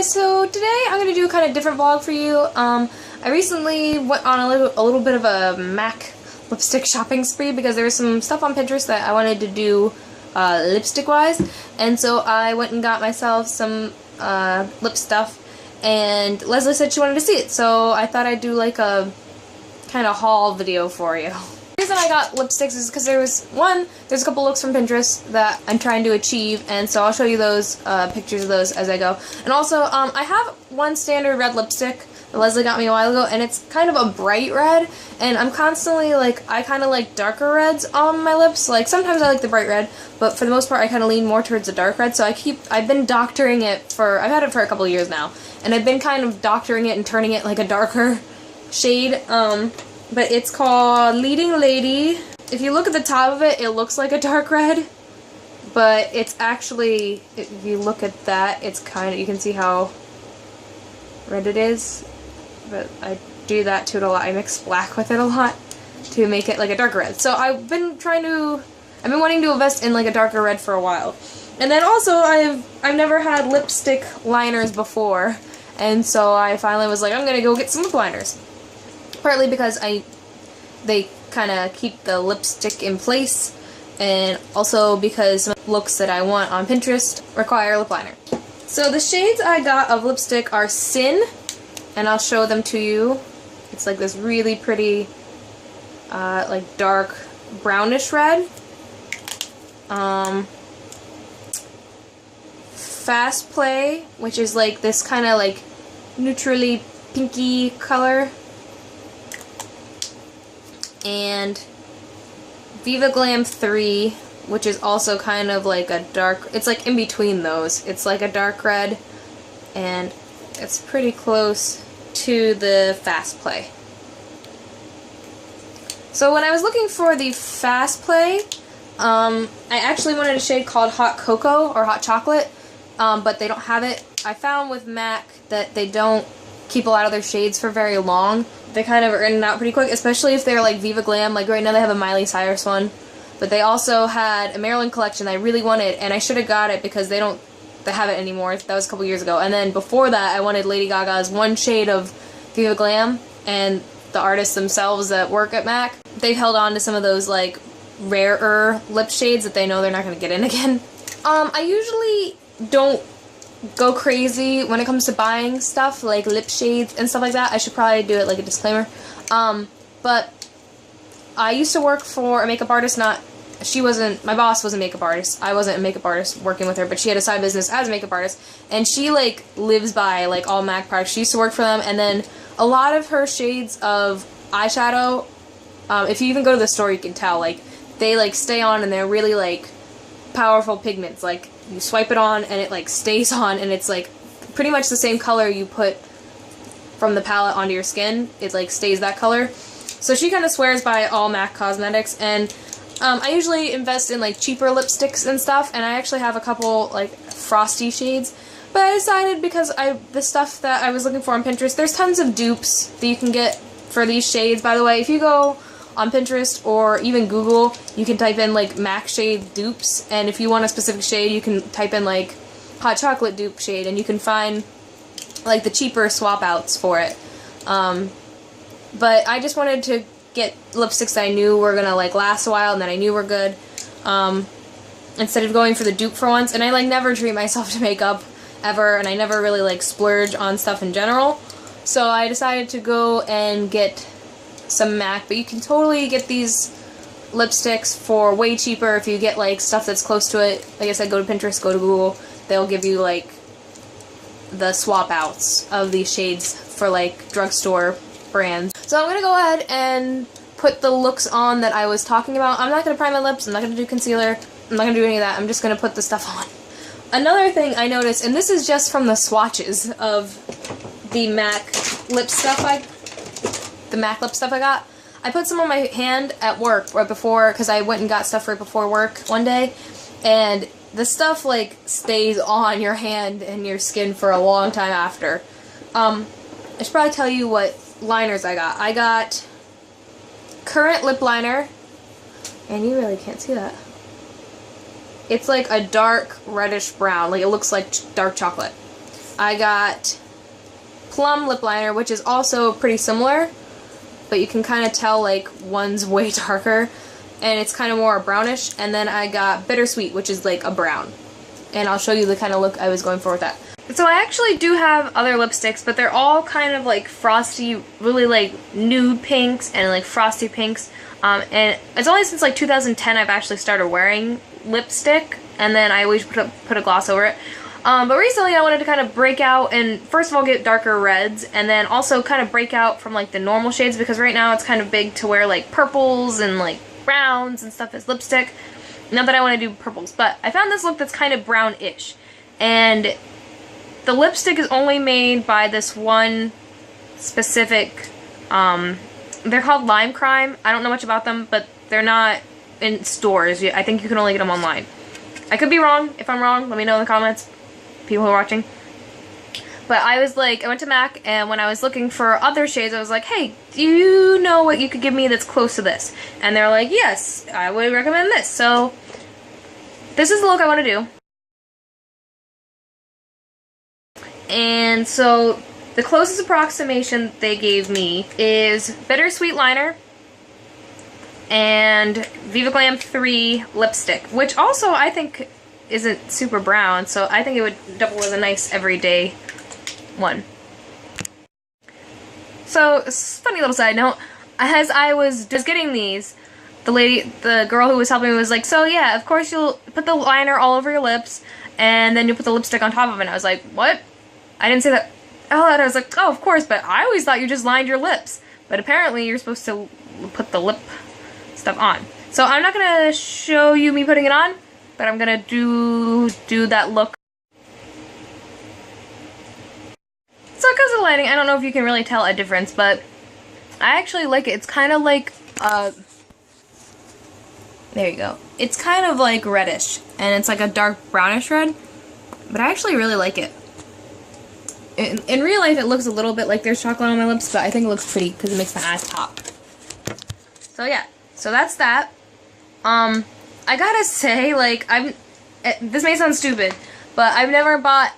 guys, so today I'm going to do a kind of different vlog for you. I recently went on a little bit of a MAC lipstick shopping spree because there was some stuff on Pinterest that I wanted to do lipstick wise, and so I went and got myself some lip stuff, and Leslie said she wanted to see it, so I thought I'd do like a kind of haul video for you. The reason I got lipsticks is because there's a couple looks from Pinterest that I'm trying to achieve, and so I'll show you those pictures of those as I go. And also, I have one standard red lipstick that Leslie got me a while ago, and it's kind of a bright red, and I'm constantly like, I kind of like darker reds on my lips. Like, sometimes I like the bright red, but for the most part I kind of lean more towards the dark red, so I've been doctoring it I've had it for a couple of years now, and I've been kind of doctoring it and turning it like a darker shade, but it's called Leading Lady. If you look at the top of it, it looks like a dark red, but it's actually, if you look at that, it's kind of, you can see how red it is, but I do that to it a lot. I mix black with it a lot to make it like a darker red. So I've been wanting to invest in like a darker red for a while. And then also I've never had lipstick liners before, and so I finally was like, I'm gonna go get some lip liners. Partly because they kind of keep the lipstick in place, and also because some looks that I want on Pinterest require lip liner. So the shades I got of lipstick are Sin, and I'll show them to you. It's like this really pretty, like dark brownish red. Fast Play, which is like this kind of like neutrally pinky color. And Viva Glam 3, which is also kind of like a dark, it's like in between those. It's like a dark red, and it's pretty close to the Fast Play. So when I was looking for the Fast Play, I actually wanted a shade called Hot Cocoa or Hot Chocolate, but they don't have it. I found with MAC that they don't keep a lot of their shades for very long. They kind of are in and out pretty quick, especially if they're like Viva Glam. Like right now they have a Miley Cyrus one, but they also had a Maryland collection I really wanted, and I should have got it because they have it anymore. That was a couple years ago. And then before that I wanted Lady Gaga's one shade of Viva Glam, and the artists themselves that work at MAC, they've held on to some of those like rarer lip shades that they know they're not going to get in again. I usually don't go crazy when it comes to buying stuff like lip shades and stuff like that. I should probably do it like a disclaimer. But I used to work for a makeup artist, my boss was a makeup artist. I wasn't a makeup artist working with her, but she had a side business as a makeup artist, and she like lives by like all MAC products. She used to work for them, and then a lot of her shades of eyeshadow, if you even go to the store you can tell, like they like stay on and they're really like powerful pigments. Like you swipe it on and it like stays on, and it's like pretty much the same color you put from the palette onto your skin. It like stays that color. So she kind of swears by all MAC cosmetics, and I usually invest in like cheaper lipsticks and stuff, and I actually have a couple like frosty shades. But I decided, because the stuff that I was looking for on Pinterest, there's tons of dupes that you can get for these shades. By the way, if you go on Pinterest or even Google, you can type in like MAC shade dupes, and if you want a specific shade you can type in like hot chocolate dupe shade, and you can find like the cheaper swap outs for it. But I just wanted to get lipsticks that I knew were gonna like last a while and that I knew were good, instead of going for the dupe for once. And I like never treat myself to makeup ever, and I never really like splurge on stuff in general, so I decided to go and get some MAC. But you can totally get these lipsticks for way cheaper if you get like stuff that's close to it. Like I said, go to Pinterest, go to Google, they'll give you like the swap outs of these shades for like drugstore brands. So I'm gonna go ahead and put the looks on that I was talking about. I'm not gonna prime my lips, I'm not gonna do concealer, I'm not gonna do any of that, I'm just gonna put the stuff on. Another thing I noticed, and this is just from the swatches of the MAC lip stuff I got. I put some on my hand at work right before, because I went and got stuff right before work one day, and the stuff like stays on your hand and your skin for a long time after. I should probably tell you what liners I got. I got Current Lip Liner, and you really can't see that. It's like a dark reddish brown, like it looks like dark chocolate. I got Plum lip liner, which is also pretty similar, but you can kind of tell like one's way darker and it's kind of more brownish. And then I got Bittersweet, which is like a brown. And I'll show you the kind of look I was going for with that. So I actually do have other lipsticks, but they're all kind of like frosty, really like nude pinks and like frosty pinks. And it's only since like 2010 I've actually started wearing lipstick, and then I always put a gloss over it. But recently I wanted to kind of break out and first of all get darker reds, and then also kind of break out from like the normal shades, because right now it's kind of big to wear like purples and like browns and stuff as lipstick. Not that I want to do purples, but I found this look that's kind of brownish, and the lipstick is only made by this one specific, they're called Lime Crime. I don't know much about them, but they're not in stores. I think you can only get them online. I could be wrong. If I'm wrong, let me know in the comments, people who are watching. But I was like, I went to MAC, and when I was looking for other shades, I was like, hey, do you know what you could give me that's close to this? And they're like, yes, I would recommend this. So this is the look I want to do. And so the closest approximation they gave me is Bittersweet liner and Viva Glam 3 lipstick, which also I think isn't super brown, so I think it would double as a nice everyday one. So, funny little side note, as I was just getting these, the girl who was helping me was like, so yeah, of course you'll put the liner all over your lips, and then you put the lipstick on top of it. And I was like, what? I didn't say that. Oh, and I was like, oh, of course, but I always thought you just lined your lips. But apparently you're supposed to put the lip stuff on. So I'm not gonna show you me putting it on, but I'm gonna do that look. So because of the lighting, I don't know if you can really tell a difference, but I actually like it. It's kind of like, there you go. It's kind of like reddish, and it's like a dark brownish red, but I actually really like it. In real life, it looks a little bit like there's chocolate on my lips, but I think it looks pretty because it makes my eyes pop. So yeah, so that's that. I gotta say, like, this may sound stupid, but I've never bought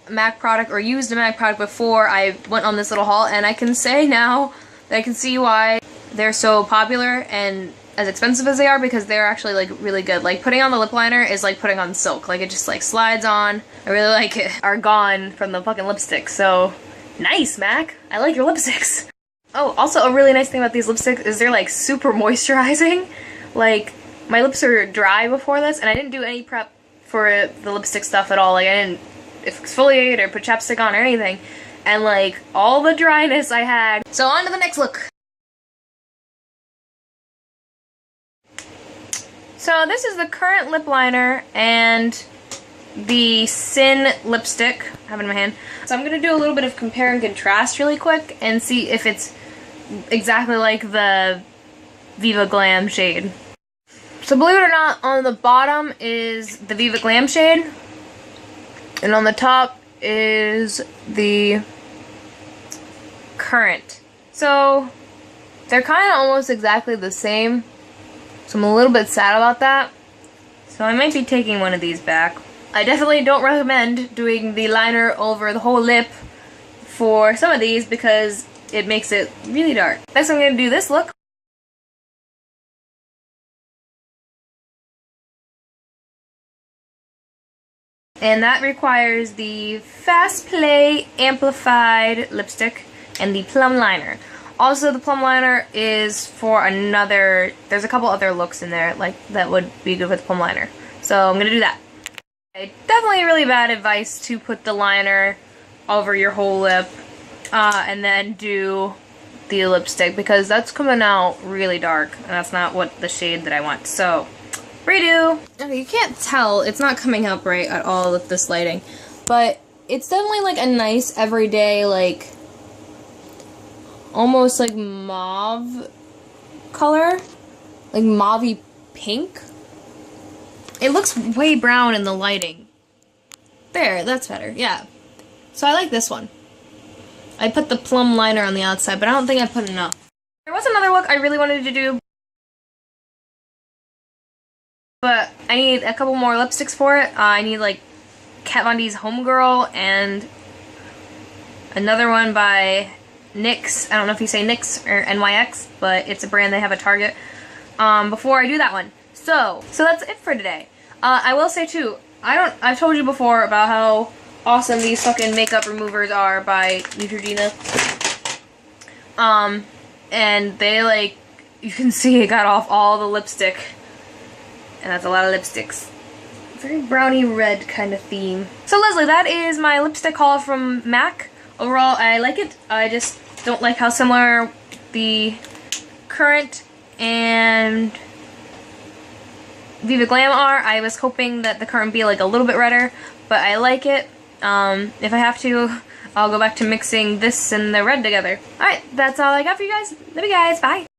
a MAC product or used a MAC product before I went on this little haul, and I can say now that I can see why they're so popular and as expensive as they are, because they're actually like really good. Like putting on the lip liner is like putting on silk. Like it just like slides on. I really like it. Are gone from the fucking lipstick. So nice, MAC. I like your lipsticks. Oh, also a really nice thing about these lipsticks is they're like super moisturizing. Like my lips are dry before this, and I didn't do any prep for the lipstick stuff at all. Like I didn't exfoliate or put chapstick on or anything. And like all the dryness I had. So on to the next look. So this is the current lip liner and the Sin lipstick I have in my hand. So I'm going to do a little bit of compare and contrast really quick and see if it's exactly like the Viva Glam shade. So believe it or not, on the bottom is the Viva Glam shade, and on the top is the current. So they're kind of almost exactly the same. So I'm a little bit sad about that. So I might be taking one of these back. I definitely don't recommend doing the liner over the whole lip for some of these because it makes it really dark. Next I'm going to do this look. And that requires the Fast Play Amplified lipstick and the plum liner. Also, the plum liner is for another, there's a couple other looks in there like that would be good with plum liner. So I'm going to do that. Okay, definitely really bad advice to put the liner over your whole lip and then do the lipstick, because that's coming out really dark and that's not what the shade that I want. So, redo! Okay, you can't tell, it's not coming out bright at all with this lighting, but it's definitely like a nice everyday, like almost like mauve color, like mauvey pink. It looks way brown in the lighting. There, that's better, yeah. So I like this one. I put the plum liner on the outside, but I don't think I put enough. There was another look I really wanted to do, but I need a couple more lipsticks for it. I need like Kat Von D's Homegirl and Another one by NYX. I don't know if you say NYX or NYX, but it's a brand they have at Target. Before I do that one. So that's it for today. I will say too, I've told you before about how awesome these fucking makeup removers are by Neutrogena. And they, like, you can see it got off all the lipstick. And that's a lot of lipsticks. Very brownie red kind of theme. So Leslie, that is my lipstick haul from MAC. Overall, I like it. I just don't like how similar the Current and Viva Glam are. I was hoping that the Current be like a little bit redder, but I like it. If I have to, I'll go back to mixing this and the red together. Alright, that's all I got for you guys. Love you guys. Bye.